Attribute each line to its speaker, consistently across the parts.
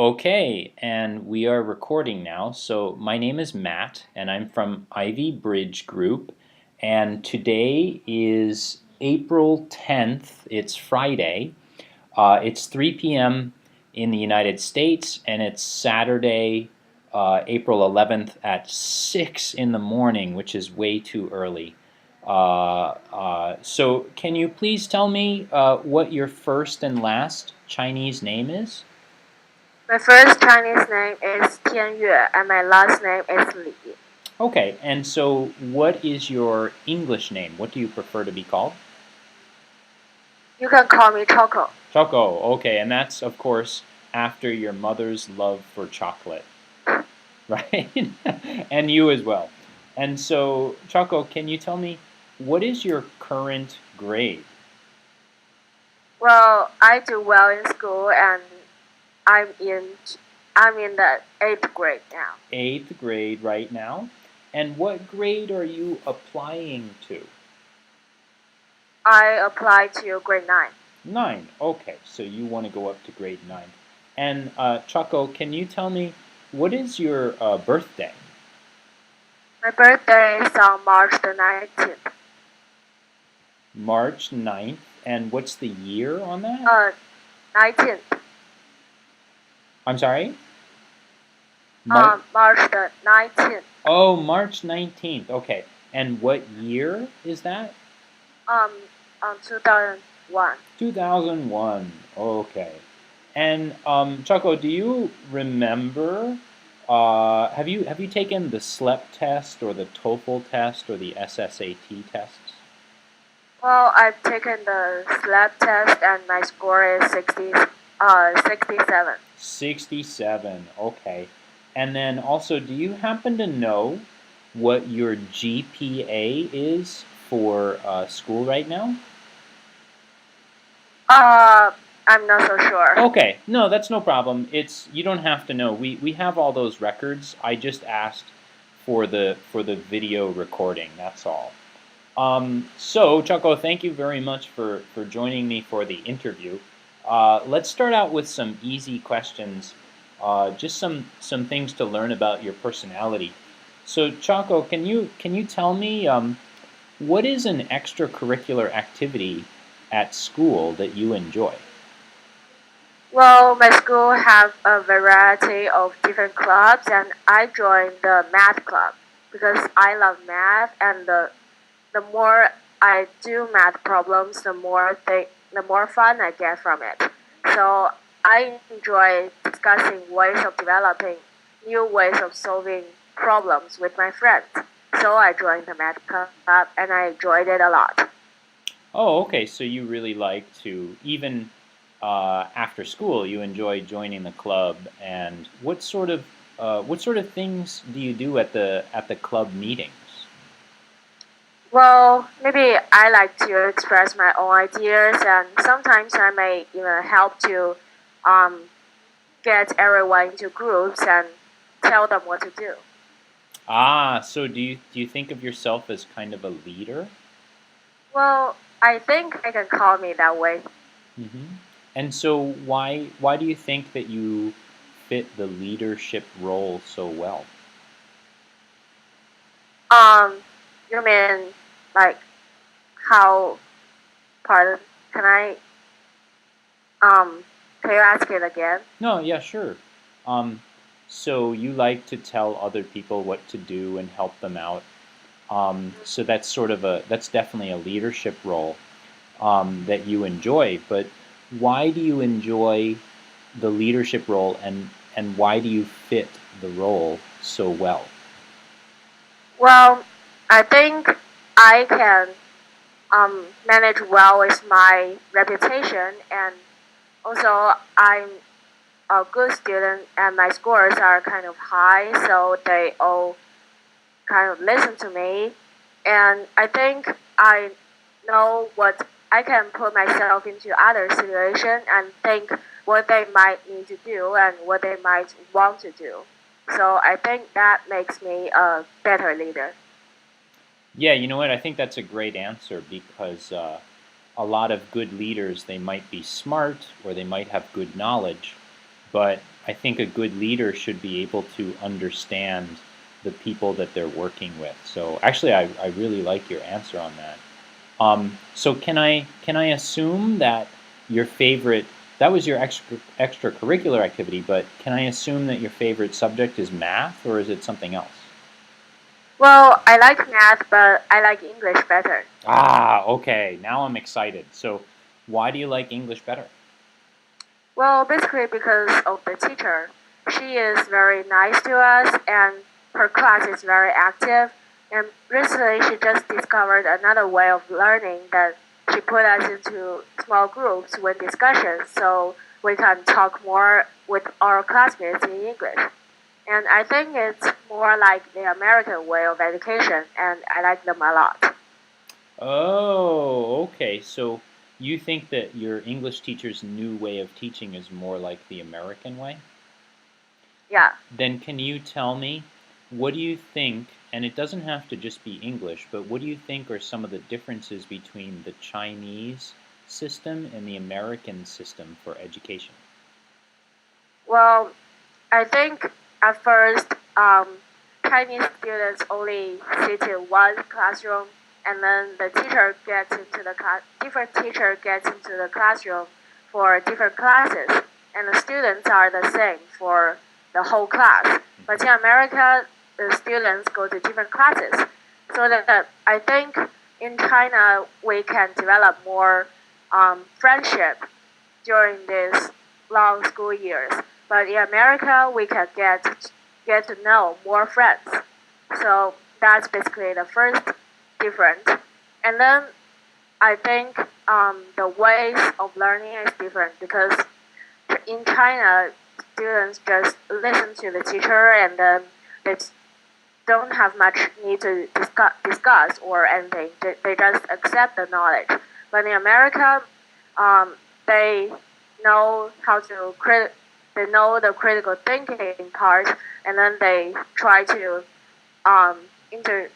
Speaker 1: Okay, and we are recording now. So my name is Matt, and I'm from Ivy Bridge Group. And today is April 10th. It's Friday. It's 3 p.m. in the United States, and it's Saturday, April 11th at 6 in the morning, which is way too early. So can you please tell me what your first and last Chinese name is?
Speaker 2: My first Chinese name is Tianyue and my last name is Li.
Speaker 1: Okay, and so what is your English name? What do you prefer to be called?
Speaker 2: You can call me Choco.
Speaker 1: Choco. Okay, and that's of course after your mother's love for chocolate, right? And you as well. And so, Choco, can you tell me what is your current grade?
Speaker 2: Well, I do well in school and I'm in I'm in the eighth grade now.
Speaker 1: Eighth grade right now. And what grade are you applying to?
Speaker 2: I applied to grade 9.
Speaker 1: Nine. Okay, so you want to go up to grade nine. And Choco, can you tell me what is your birthday?
Speaker 2: My birthday is on March the 19th.
Speaker 1: March 9th. And what's the year on that?
Speaker 2: 19th.
Speaker 1: I'm sorry? March.
Speaker 2: March the 19th.
Speaker 1: Oh, March 19th. Okay. And what year is that?
Speaker 2: Um, 2001.
Speaker 1: 2001. Okay. And Choco, do you remember? Have you taken the SLEP test or the TOEFL test or the SSAT tests?
Speaker 2: Well, I've taken the SLAP test and my score is 67.
Speaker 1: 67. Okay. And then also, do you happen to know what your GPA is for school right now?
Speaker 2: Uh, I'm not so sure.
Speaker 1: Okay, no, that's no problem. It's you don't have to know. We have all those records. I just asked for the video recording. That's all. So Choco, thank you very much for joining me for the interview. Let's start out with some easy questions. Just some things to learn about your personality. So Choco, can you tell me what is an extracurricular activity at school that you enjoy?
Speaker 2: Well, my school have a variety of different clubs, and I joined the math club because I love math, and the more I do math problems, the more fun I get from it. So I enjoy discussing ways of developing new ways of solving problems with my friends. So I joined the math club, and I enjoyed it a lot.
Speaker 1: Oh, okay. So you really like to even after school, you enjoy joining the club. And what sort of things do you do at the club meetings?
Speaker 2: Well, maybe I like to express my own ideas, and sometimes I may even help to um, get everyone into groups and tell them what to do.
Speaker 1: Ah, so do you think of yourself as kind of a leader?
Speaker 2: Well, I think I can call me that way.
Speaker 1: Hmm. And so why do you think that you fit the leadership role so well?
Speaker 2: Um, you mean like how? Pardon? Can I? Can you ask it again?
Speaker 1: No, yeah, sure. Um, so you like to tell other people what to do and help them out. So that's definitely a leadership role that you enjoy. But why do you enjoy the leadership role, and why do you fit the role so well?
Speaker 2: Well, I think I can manage well with my reputation, and also I'm a good student and my scores are kind of high, so they all kind of listen to me. And I think I know what I can put myself into other situation and think what they might need to do and what they might want to do. So I think that makes me a better leader.
Speaker 1: Yeah, you know what? I think that's a great answer because a lot of good leaders, they might be smart or they might have good knowledge, but I think a good leader should be able to understand the people that they're working with. So actually, I really like your answer on that. So can I assume that your favorite that was your extracurricular activity, but can I assume that your favorite subject is math, or is it something else?
Speaker 2: Well, I like math, but I like English better.
Speaker 1: Ah, okay. Now I'm excited. So why do you like English better?
Speaker 2: Well, basically because of the teacher. She is very nice to us and her class is very active. And recently she just discovered another way of learning that she put us into small groups with discussions so we can talk more with our classmates in English. And I think it's more like the American way of education and I like them a lot.
Speaker 1: Oh, okay. So you think that your English teacher's new way of teaching is more like the American way?
Speaker 2: Yeah.
Speaker 1: Then can you tell me, what do you think, and it doesn't have to just be English, but what do you think are some of the differences between the Chinese system and the American system for education?
Speaker 2: Well, I think at first, Chinese students only sit in one classroom, and then the teacher gets into the different teacher gets into the classroom for different classes, and the students are the same for the whole class. But in America, the students go to different classes, so that I think in China we can develop more friendship during these long school years. But in America, we can get to know more friends. So that's basically the first difference. And then I think the ways of learning is different because in China, students just listen to the teacher and then they don't have much need to discuss or anything. They just accept the knowledge. But in America, um, they know how to they know the critical thinking part, and then they try to um, inter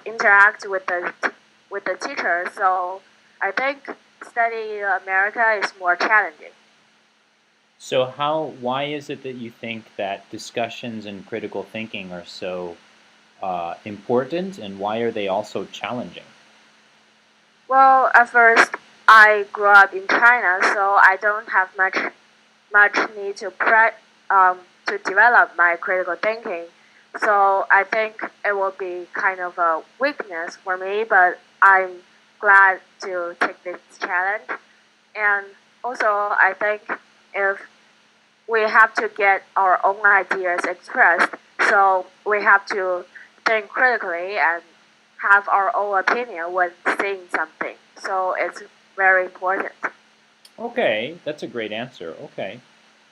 Speaker 2: interact with the teacher. So I think studying in America is more challenging.
Speaker 1: So why is it that you think that discussions and critical thinking are so important, and why are they also challenging?
Speaker 2: Well, at first I grew up in China, so I don't have much need to develop my critical thinking. So I think it will be kind of a weakness for me, but I'm glad to take this challenge. And also, I think if we have to get our own ideas expressed, so we have to think critically and have our own opinion when saying something. So it's very important.
Speaker 1: Okay, that's a great answer. Okay.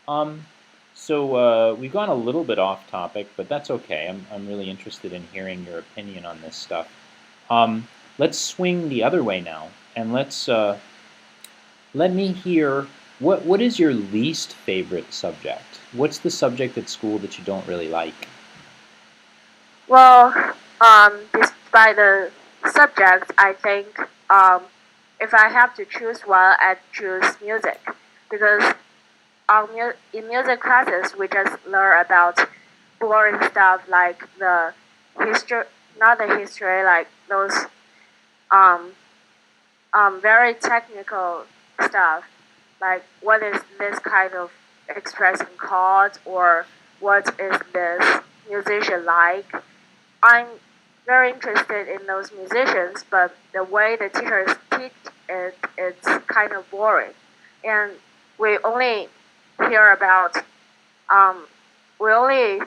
Speaker 1: Um, so we've gone a little bit off topic, but that's okay. I'm really interested in hearing your opinion on this stuff. Let's swing the other way now, and let me hear what is your least favorite subject? What's the subject at school that you don't really like?
Speaker 2: Well, despite the subject, I think if I have to choose one, I'd choose music because in music classes we just learn about boring stuff like the history, not the history, like those um, very technical stuff, like what is this kind of expressing chord or what is this musician like. I'm very interested in those musicians, but the way the teachers teach it, it's kind of boring, and we only hear about um, we only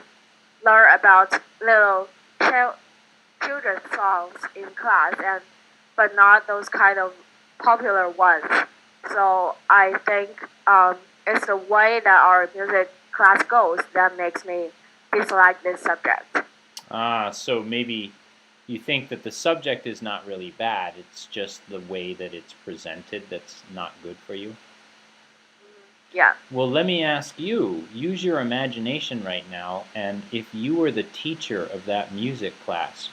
Speaker 2: learn about little children's songs in class, and but not those kind of popular ones. So I think it's the way that our music class goes that makes me dislike this subject.
Speaker 1: Ah, so maybe you think that the subject is not really bad. It's just the way that it's presented that's not good for you.
Speaker 2: Yeah.
Speaker 1: Well, let me ask you, use your imagination right now, and if you were the teacher of that music class,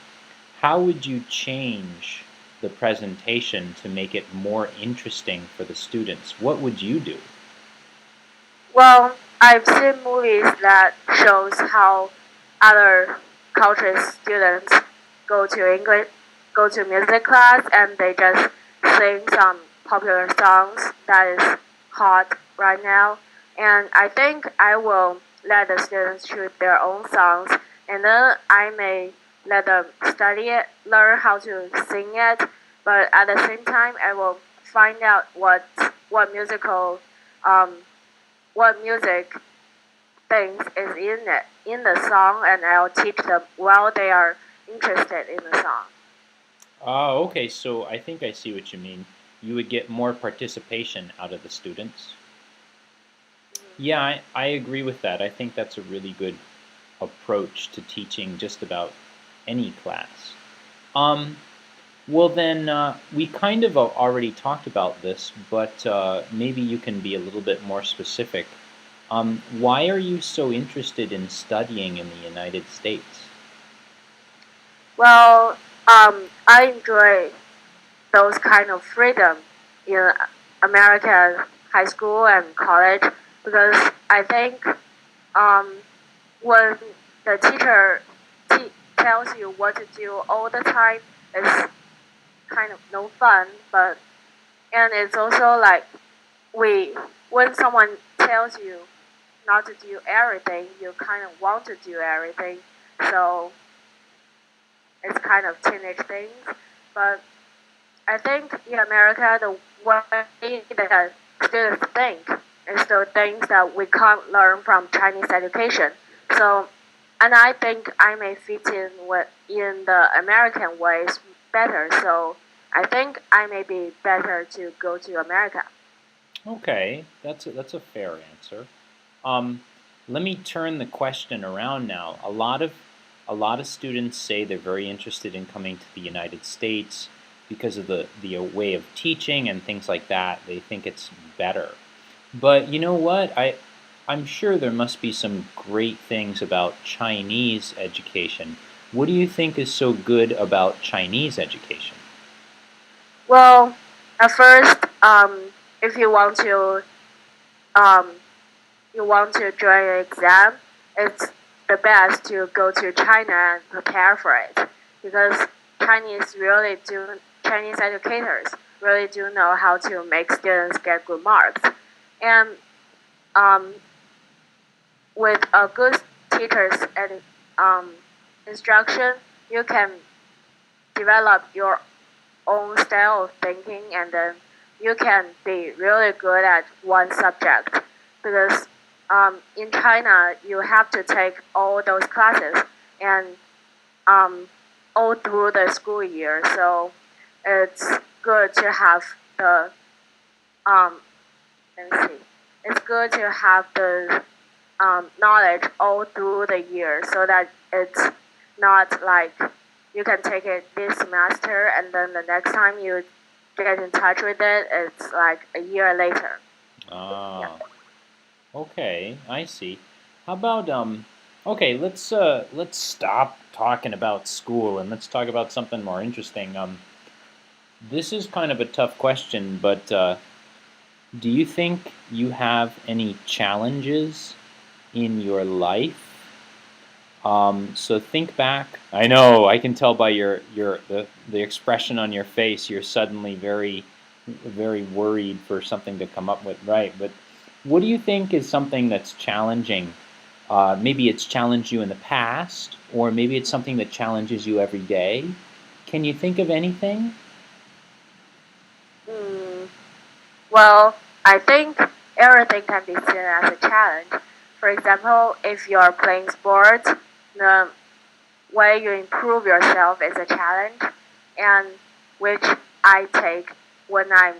Speaker 1: how would you change the presentation to make it more interesting for the students? What would you do?
Speaker 2: Well, I've seen movies that shows how other cultures students go to English, go to music class, and they just sing some popular songs that is hot right now. And I think I will let the students choose their own songs, and then I may let them study it, learn how to sing it. But at the same time, I will find out what musical um, what music things is in it in the song, and I'll teach them while they are interested in the song.
Speaker 1: Oh, okay. So I think I see what you mean. You would get more participation out of the students. Yeah, I agree with that. I think that's a really good approach to teaching just about any class. Um, well, then we kind of already talked about this, but maybe you can be a little bit more specific. Why are you so interested in studying in the United States?
Speaker 2: Well, I enjoy those kind of freedom in American high school and college because I think um, when the teacher tells you what to do all the time, it's kind of no fun. But and it's also like we when someone tells you not to do everything, you kind of want to do everything. So it's kind of teenage things. But I think in America, the way that students think is the things that we can't learn from Chinese education. So, and I think I may fit in in the American ways better. So I think I may be better to go to America.
Speaker 1: Okay, that's a fair answer. Um, Let me turn the question around now. A lot of students say they're very interested in coming to the United States because of the way of teaching and things like that. They think it's better. But you know what? I'm sure there must be some great things about Chinese education. What do you think is so good about Chinese education?
Speaker 2: Well, at first, if um, you want to join an exam, it's the best to go to China and prepare for it because Chinese educators really do know how to make students get good marks, and um, with a good teachers and instruction, you can develop your own style of thinking, and then you can be really good at one subject because in China you have to take all those classes and um, all through the school year. So it's good to have the um, let me see. It's good to have the knowledge all through the year so that it's not like you can take it this semester and then the next time you get in touch with it, it's like a year later. Yeah.
Speaker 1: Ah, okay, I see. How about okay, let's stop talking about school and let's talk about something more interesting. This is kind of a tough question, but do you think you have any challenges in your life? So think back. I know I can tell by the expression on your face. You're suddenly very worried for something to come up with, right? But what do you think is something that's challenging? Maybe it's challenged you in the past, or maybe it's something that challenges you every day. Can you think of anything?
Speaker 2: Mm, well, I think everything can be seen as a challenge. For example, if you're playing sports, the way you improve yourself is a challenge, and which I take when I'm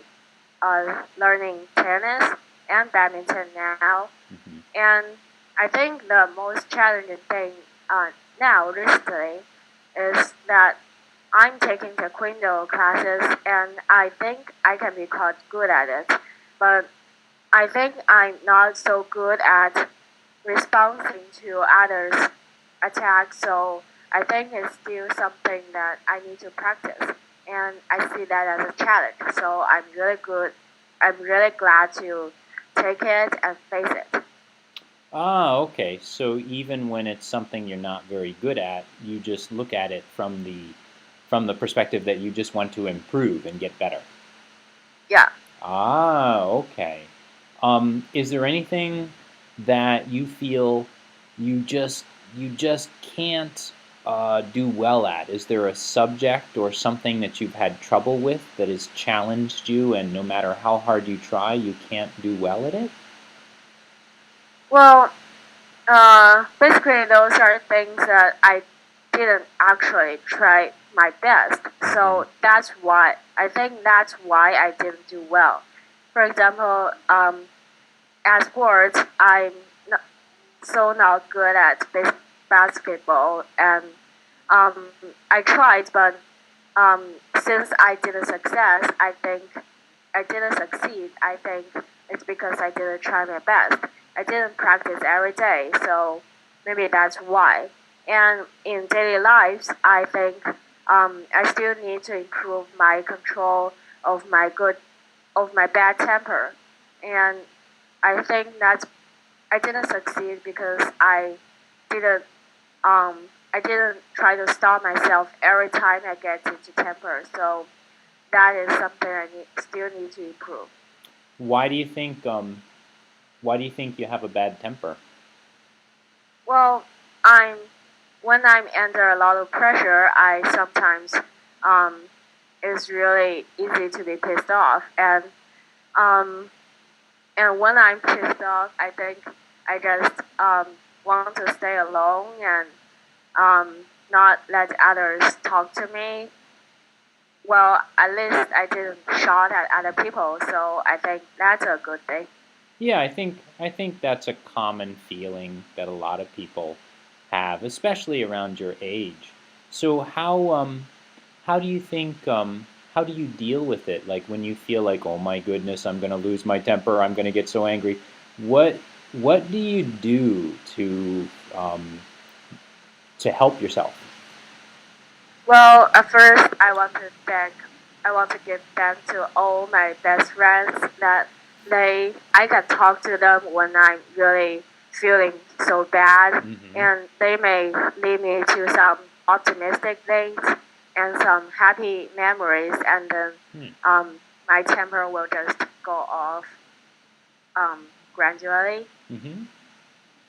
Speaker 2: learning tennis and badminton now.
Speaker 1: Hmm.
Speaker 2: And I think the most challenging thing now recently is that I'm taking taekwondo classes, and I think I can be quite good at it. But I think I'm not so good at responding to others' attacks, so I think it's still something that I need to practice. And I see that as a challenge. So I'm really glad to take it and face it.
Speaker 1: Ah, okay. So even when it's something you're not very good at, you just look at it from the perspective that you just want to improve and get better.
Speaker 2: Yeah.
Speaker 1: Ah, okay. Is there anything that you feel you just you just can't do well at? Is there a subject or something that you've had trouble with that has challenged you, and no matter how hard you try, you can't do well at it?
Speaker 2: Well, basically, those are things that I didn't actually try my best.
Speaker 1: Mm-hmm.
Speaker 2: So I think that's why I didn't do well. For example, at sports, I'm not, not good at basketball, and um, I tried, but since I didn't succeed. I think it's because I didn't try my best. I didn't practice every day, so maybe that's why. And in daily lives, I think I still need to improve my control of my bad temper, and I think that's I didn't succeed because didn't I didn't try to stop myself every time I get into temper. So that is something still need to improve.
Speaker 1: Why do you think why do you think you have a bad temper?
Speaker 2: Well, I'm when I'm under a lot of pressure, I sometimes um, it's really easy to be pissed off, um, and when I'm pissed off, I think I just want to stay alone and not let others talk to me. Well, at least I didn't shout at other people, so I think that's a good thing.
Speaker 1: Yeah, I think that's a common feeling that a lot of people have, especially around your age. So how do you think how do you deal with it? Like when you feel like, oh my goodness, I'm gonna lose my temper, I'm gonna get so angry. What what do you do um, to help yourself?
Speaker 2: Well, at first, I want to give thanks to all my best friends that I can talk to them when I'm really feeling so bad,
Speaker 1: Mm-hmm.
Speaker 2: and they may lead me to some optimistic things and some happy memories, and then
Speaker 1: Hmm.
Speaker 2: my temper will just go off gradually.
Speaker 1: Mm-hmm.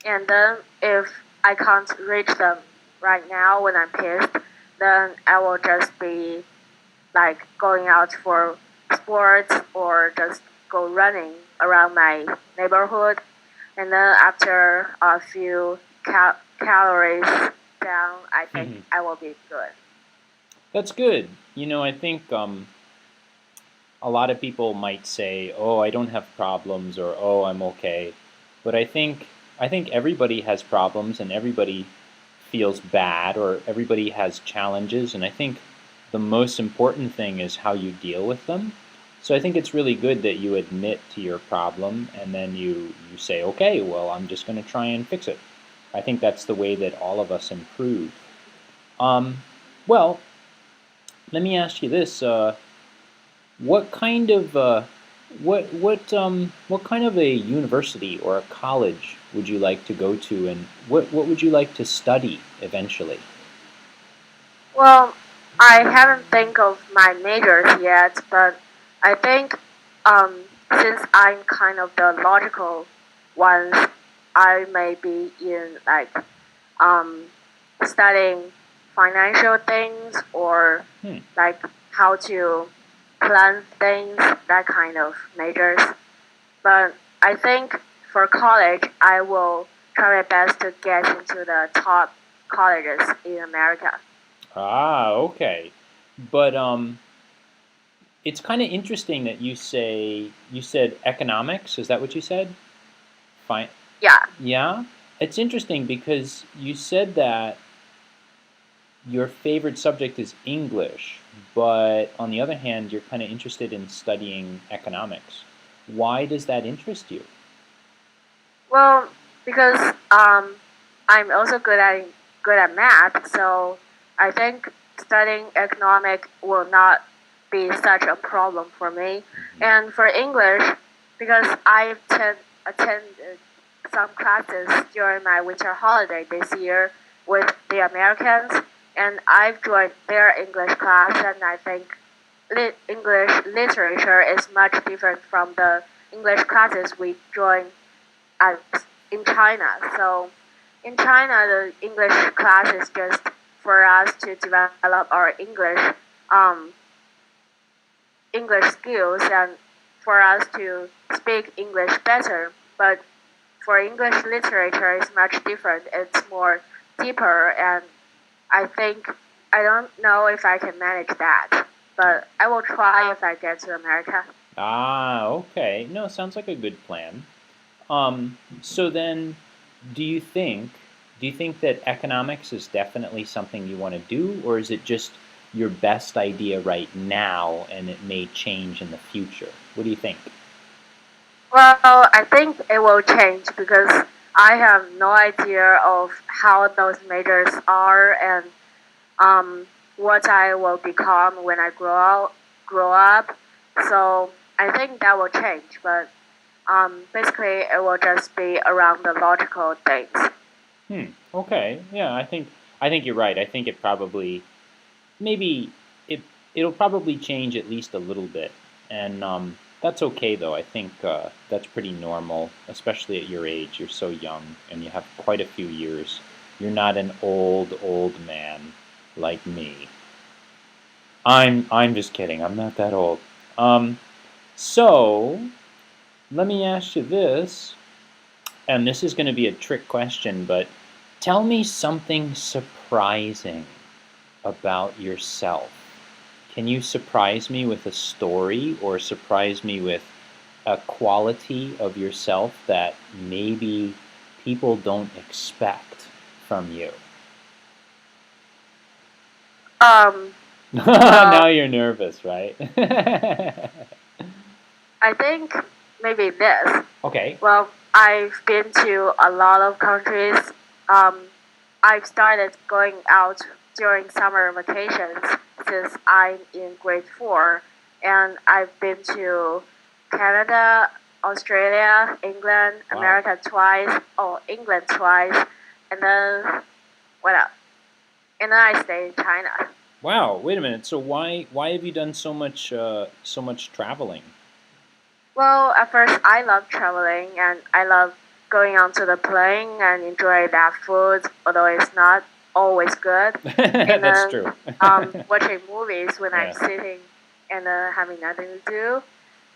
Speaker 2: And then if I can't reach them right now when I'm pissed, then I will just be like going out for sports or just go running around my neighborhood. And then after a few calories down, I think I will be good.
Speaker 1: That's good. You know, I think a lot of people might say, "Oh, I don't have problems," or "Oh, I'm okay," but I think everybody has problems and everybody feels bad or everybody has challenges, and I think the most important thing is how you deal with them. So I think it's really good that you admit to your problem and then you say, "Okay, well, I'm just going to try and fix it." I think that's the way that all of us improve. Um, well, let me ask you this: what kind of what kind of a university or a college would you like to go to, and what would you like to study eventually?
Speaker 2: Well, I haven't think of my majors yet, but I think since I'm kind of the logical ones, I may be in like um, studying financial things or
Speaker 1: Hmm.
Speaker 2: like how to plan things, that kind of majors. But I think for college, I will try my best to get into the top colleges in America.
Speaker 1: Ah, okay. But it's kind of interesting that you said economics. Is that what you said? Fine.
Speaker 2: Yeah.
Speaker 1: Yeah. It's interesting because you said that your favorite subject is English, but on the other hand, you're kind of interested in studying economics. Why does that interest you?
Speaker 2: Well, because I'm also good at math, so I think studying economic will not be such a problem for me.
Speaker 1: Mm-hmm.
Speaker 2: And for English, because I've attended some classes during my winter holiday this year with the Americans, and I've joined their English class, and I think English literature is much different from the English classes we join as in China. So in China, the English class is just for us to develop our um, English skills and for us to speak English better. But for English literature, it's much different. It's more deeper, and I think I don't know if I can manage that, but I will try if I get to America.
Speaker 1: Ah, okay. No, sounds like a good plan. So then, do you think do you think that economics is definitely something you want to do, or is it just your best idea right now and it may change in the future? What do you think?
Speaker 2: Well, I think it will change because I have no idea of how those majors are and um, what I will become when I grow up. So I think that will change, but basically it will just be around the logical things.
Speaker 1: Okay. Yeah, I think you're right. I think it probably maybe it it'll probably change at least a little bit, and that's okay though. I think that's pretty normal, especially at your age. You're so young, and you have quite a few years. You're not an old man like me. I'm just kidding. I'm not that old. Um, so let me ask you this, and this is going to be a trick question, but tell me something surprising about yourself. Can you surprise me with a story or surprise me with a quality of yourself that maybe people don't expect from you?
Speaker 2: Um,
Speaker 1: Now
Speaker 2: well,
Speaker 1: you're nervous, right?
Speaker 2: I think maybe this.
Speaker 1: Okay.
Speaker 2: Well, I've been to a lot of countries. Um, I've started going out during summer vacations since I'm in grade 4, and I've been to Canada, Australia, England,
Speaker 1: Wow.
Speaker 2: America twice, oh, England twice, and then what else? And then I stayed in China.
Speaker 1: Wow. Wait a minute. So why have you done so much traveling?
Speaker 2: Well, at first I love traveling and I love going onto the plane and enjoy that food, although it's not always good. And
Speaker 1: That's
Speaker 2: then
Speaker 1: true.
Speaker 2: watching movies when I'm
Speaker 1: Yeah.
Speaker 2: sitting and having nothing to do.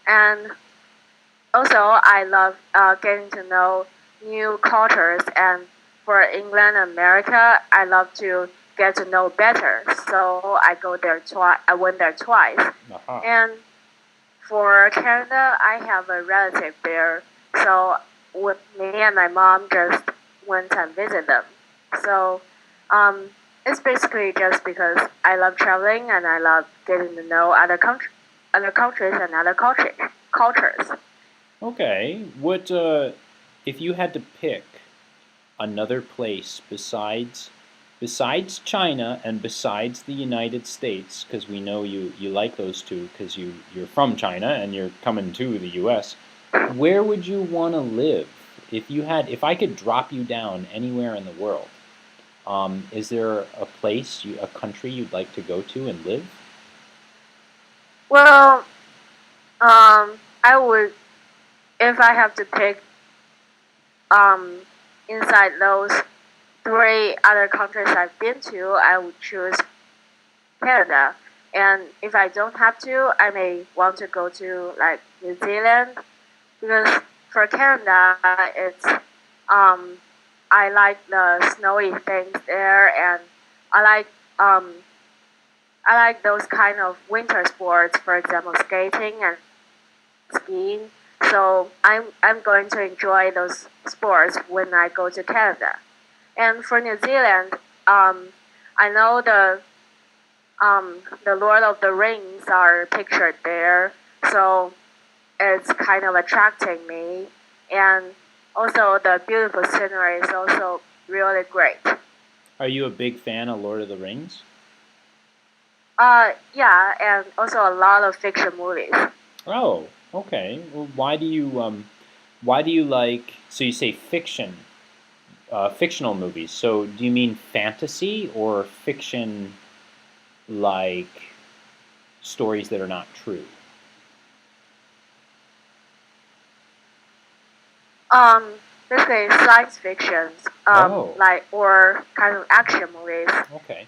Speaker 2: And also, I love getting to know new cultures. And for England and America, I love to get to know better. So I go there twice. I went there twice.
Speaker 1: Aha.
Speaker 2: And for Canada, I have a relative there, so with me and my mom just went and visit them. So um, it's basically just because I love traveling and I love getting to know other countries and other cultures.
Speaker 1: Okay. What if you had to pick another place besides China and besides the United States, because we know you like those two because you're from China and you're coming to the U.S. Where would you want to live if I could drop you down anywhere in the world? Is there a place a country you'd like to go to and live?
Speaker 2: Well, I would if I have to pick um, inside those three other countries I've been to, I would choose Canada. And if I don't have to, I may want to go to like New Zealand because for Canada, it's I like the snowy things there, and I like um, I like those kind of winter sports, for example, skating and skiing. So I'm going to enjoy those sports when I go to Canada. And for New Zealand, I know the Lord of the Rings are pictured there, so it's kind of attracting me. And also, the beautiful scenery is also really great.
Speaker 1: Are you a big fan of Lord of the Rings?
Speaker 2: Yeah, and also a lot of fiction movies.
Speaker 1: Oh, okay. Well, why do you like? So you say fiction, fictional movies. So do you mean fantasy or fiction, like stories that are not true?
Speaker 2: Um, Basically science fictions,
Speaker 1: Oh,
Speaker 2: like or kind of action movies,
Speaker 1: okay.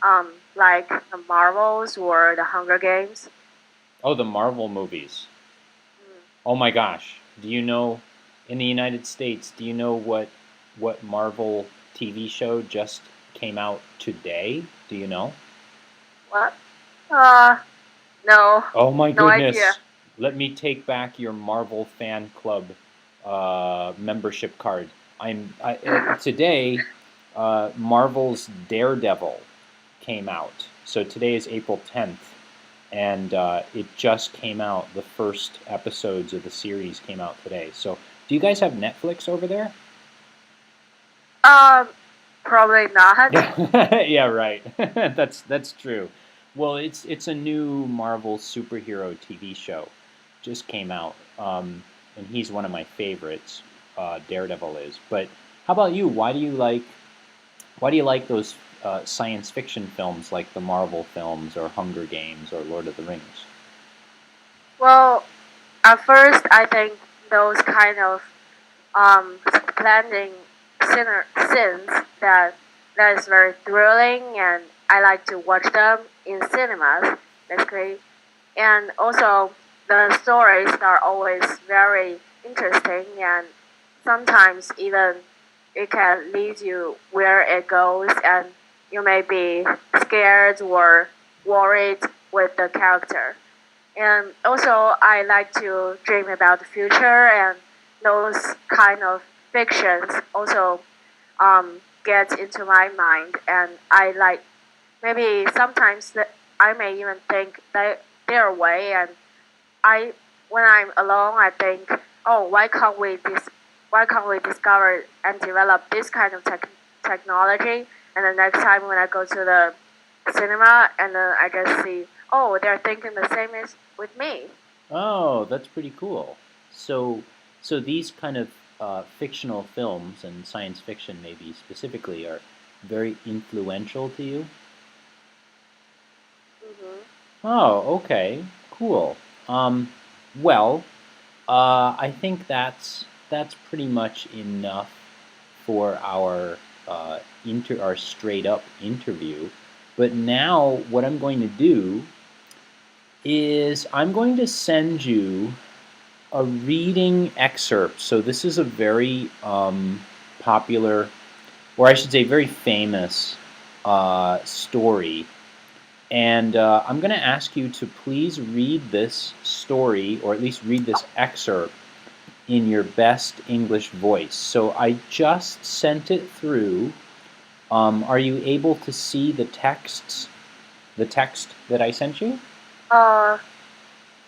Speaker 2: like the Marvels or the Hunger Games.
Speaker 1: Oh, the Marvel movies.
Speaker 2: Mm.
Speaker 1: Oh my gosh. Do you know in the United States, do you know what Marvel TV show just came out today? Do you know?
Speaker 2: What? Uh, no,
Speaker 1: Oh my
Speaker 2: no idea.
Speaker 1: goodness. Let me take back your Marvel fan club membership card. Today Marvel's Daredevil came out. So today is April 10th, and it just came out. The first episodes of the series came out today. So, do you guys have Netflix over there?
Speaker 2: Um, Probably not.
Speaker 1: Yeah, yeah, right. That's true. Well, it's a new Marvel superhero TV show, just came out, and he's one of my favorites. Daredevil is. But how about you? Why do you like those science fiction films like the Marvel films or Hunger Games or Lord of the Rings?
Speaker 2: Well, at first, I think those kind of splendid scenes that is very thrilling, and I like to watch them in cinemas, basically. And also, the stories are always very interesting, and sometimes even it can lead you where it goes, and you may be scared or worried with the character. And also, I like to dream about the future, and those kind of fictions also get into my mind. And I like maybe sometimes that I may even think that their way. And I, when I'm alone, I think, oh, why can't we discover and develop this kind of technology? And the next time when I go to the cinema, and then I just see, oh, they're thinking the same as with me.
Speaker 1: Oh, that's pretty cool. So, so these kind of fictional films and science fiction, maybe specifically, are very influential to you.
Speaker 2: Hmm.
Speaker 1: Oh, okay, cool. Um, well, I think that's pretty much enough for our straight up interview. But now, what I'm going to do is I'm going to send you a reading excerpt. So this is a very popular, or I should say, very famous story. And I'm going to ask you to please read this story, or at least read this excerpt, in your best English voice. So I just sent it through. Are you able to see the text that I sent you?
Speaker 2: Uh,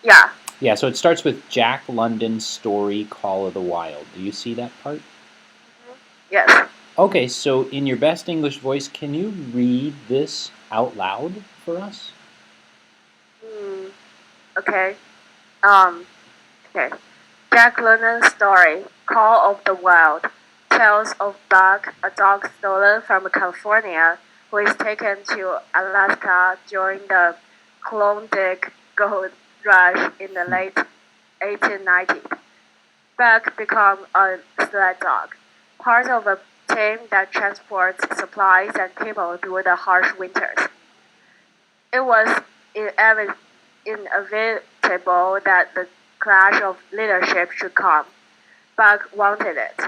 Speaker 2: yeah.
Speaker 1: Yeah, so it starts with Jack London's story, Call of the Wild. Do you see that part?
Speaker 2: Hmm. Yes.
Speaker 1: Okay, so in your best English voice, can you read this out loud for us?
Speaker 2: Mm, okay. Um, okay. Jack London's story, Call of the Wild, tells of Buck, a dog stolen from California, who is taken to Alaska during the Klondike Gold Rush in the late 1890s. Buck becomes a sled dog, part of a team that transports supplies and people through the harsh winters. It was inevitable that the clash of leadership should come. Buck wanted it.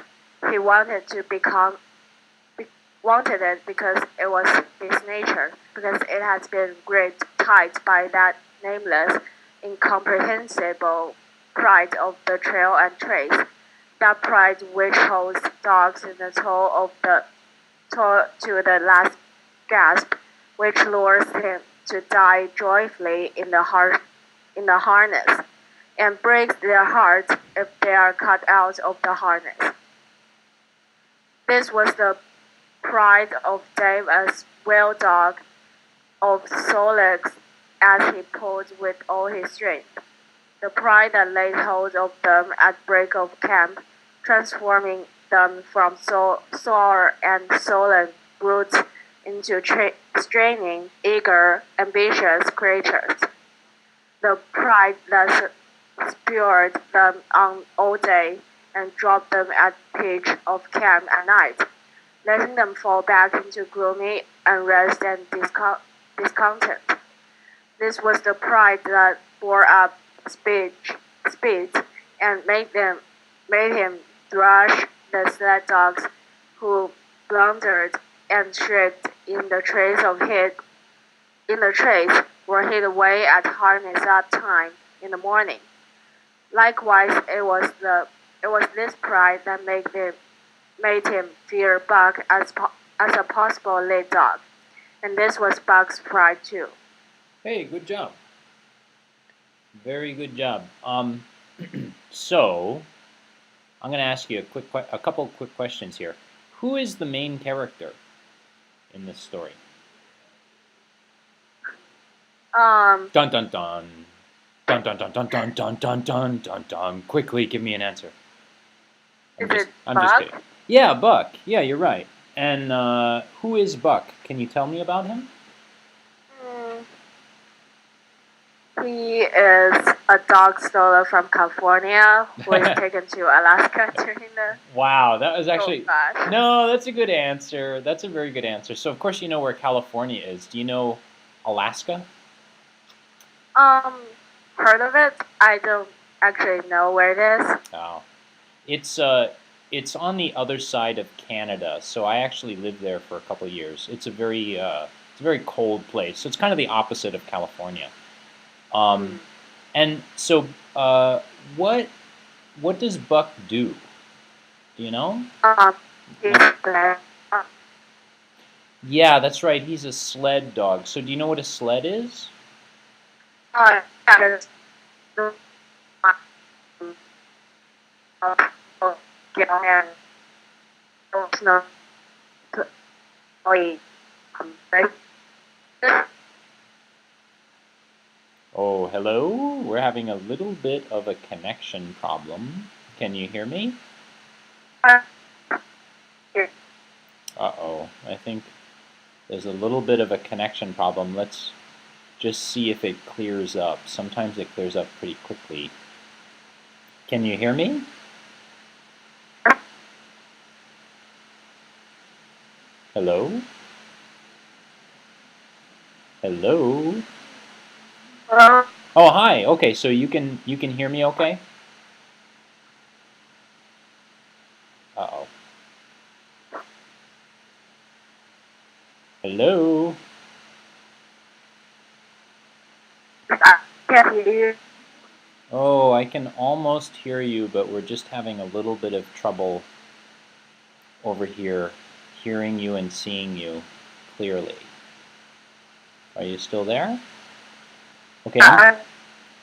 Speaker 2: He be- wanted it because it was his nature, because it has been gripped tight by that nameless, incomprehensible pride of the trail and trace, that pride which holds dogs in the toll to the last gasp, which lures him to die joyfully in the harness, and breaks their hearts if they are cut out of the harness. This was the pride of Dave as well dog of Solix as he pulled with all his strength. The pride that laid hold of them at break of camp, transforming them from sour and sullen brutes into straining, eager, ambitious creatures. The pride thus spurred them on all day and dropped them at pitch of camp at night, letting them fall back into gloomy unrest and discontent. This was the pride that bore up speed and made him thrash the sled dogs who blundered and shrieked in the trace were hid away at harness up time in the morning. Likewise, it was this pride that made him fear Buck as a possible lead dog, and this was Buck's pride too.
Speaker 1: Hey, good job. Very good job. So I'm going to ask you a couple quick questions here. Who is the main character in this story? Dun dun dun. Dun dun dun dun dun dun dun dun dun dun. Quickly, give me an answer. I'm just kidding. Yeah, Buck. Yeah, you're right. And who is Buck? Can you tell me about him?
Speaker 2: He is a dog stoler from California who is taken to Alaska during the...
Speaker 1: Wow, that was actually... No, that's a good answer. That's a very good answer. So, of course, you know where California is. Do you know Alaska?
Speaker 2: Heard of it. I don't actually know where it is.
Speaker 1: Oh. It's on the other side of Canada, so I actually lived there for a couple of years. It's a very cold place. So it's kind of the opposite of California. And so, what does Buck do? Do you know? Yeah, that's right. He's a sled dog. So do you know what a sled is? Oh, hello? We're having a little bit of a connection problem. Can you hear me? Uh-oh, I think there's a little bit of a connection problem. Let's just see if it clears up. Sometimes it clears up pretty quickly. Can you hear me? Hello? Hello? Oh, hi. Okay, so you can hear me okay? Uh-oh. Hello?
Speaker 2: I can't hear you.
Speaker 1: Oh, I can almost hear you, but we're just having a little bit of trouble over here hearing you and seeing you clearly. Are you still there? Okay.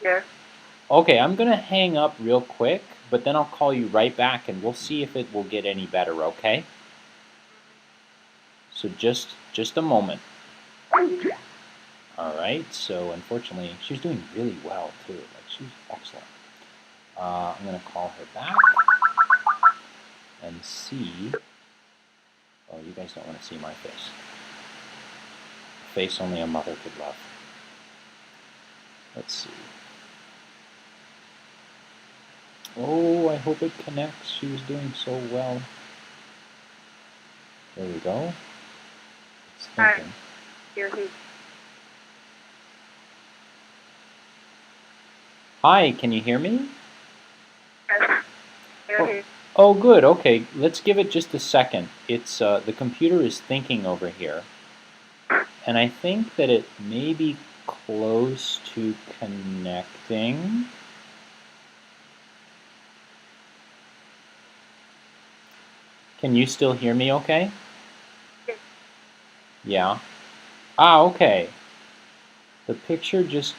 Speaker 2: Here.
Speaker 1: Okay, I'm going to hang up real quick, but then I'll call you right back and we'll see if it will get any better, okay? So just a moment. All right, so unfortunately, she's doing really well, too. Like, she's excellent. I'm going to call her back and see. Oh, you guys don't want to see my face. A face only a mother could love. Let's see. Oh, I hope it connects. She was doing so well. There we go. It's thinking. Hi, can you hear me? Oh, good. Okay, let's give it just a second. It's the computer is thinking over here, and I think that it may be close to connecting. Can you still hear me okay? Yeah. Ah, okay. The picture just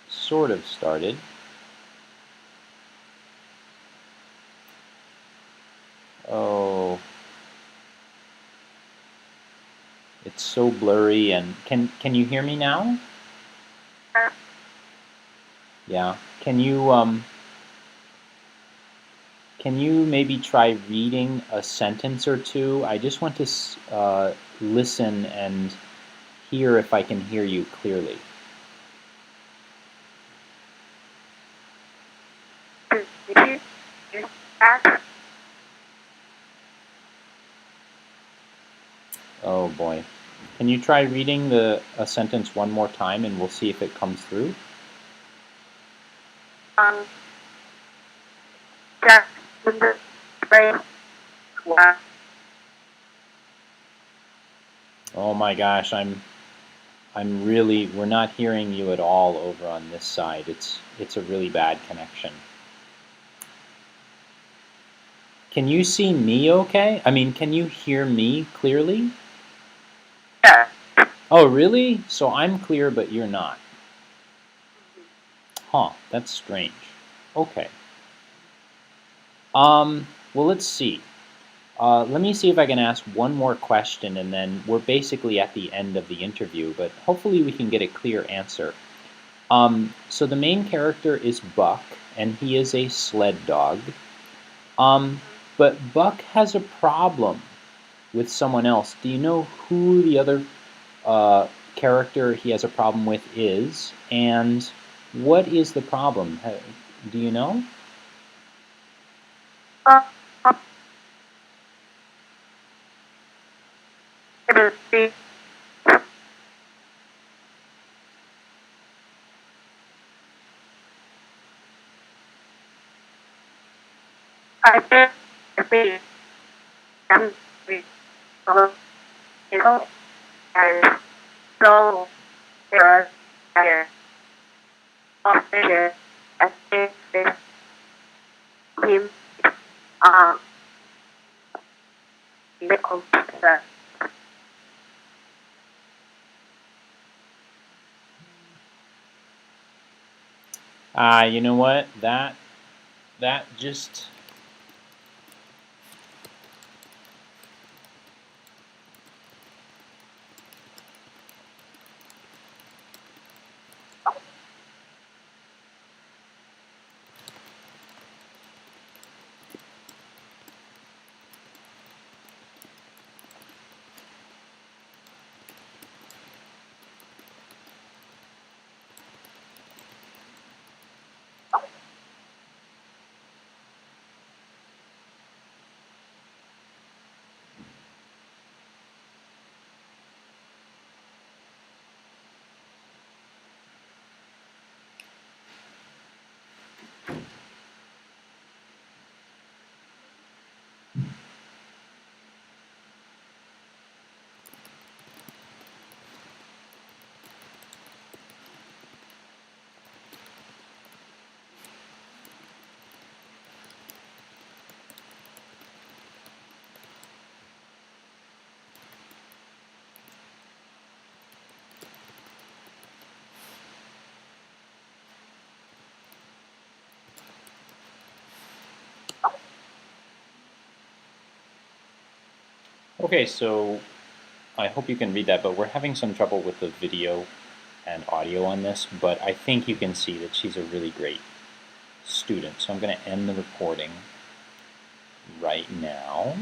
Speaker 1: sort of started. Oh. It's so blurry, and can you hear me now? Yeah. Can you can you maybe try reading a sentence or two? I just want to listen and hear if I can hear you clearly. Oh boy. Can you try reading a sentence one more time and we'll see if it comes through?
Speaker 2: Just in the brain.
Speaker 1: Oh my gosh, we're not hearing you at all over on this side. It's a really bad connection. Can you see me okay? I mean, can you hear me clearly?
Speaker 2: Yeah.
Speaker 1: Oh, really? So I'm clear, but you're not. Huh, that's strange. Okay. Well, let's see. Let me see if I can ask one more question, and then we're basically at the end of the interview, but hopefully we can get a clear answer. So the main character is Buck, and he is a sled dog. But Buck has a problem with someone else. Do you know who the other character he has a problem with is, and what is the problem? Do you know?
Speaker 2: Uh, I think I'm and so there are higher officers. I think this team um little pizza.
Speaker 1: You know what? That just okay. So I hope you can read that, but we're having some trouble with the video and audio on this. But I think you can see that she's a really great student. So I'm going to end the recording right now.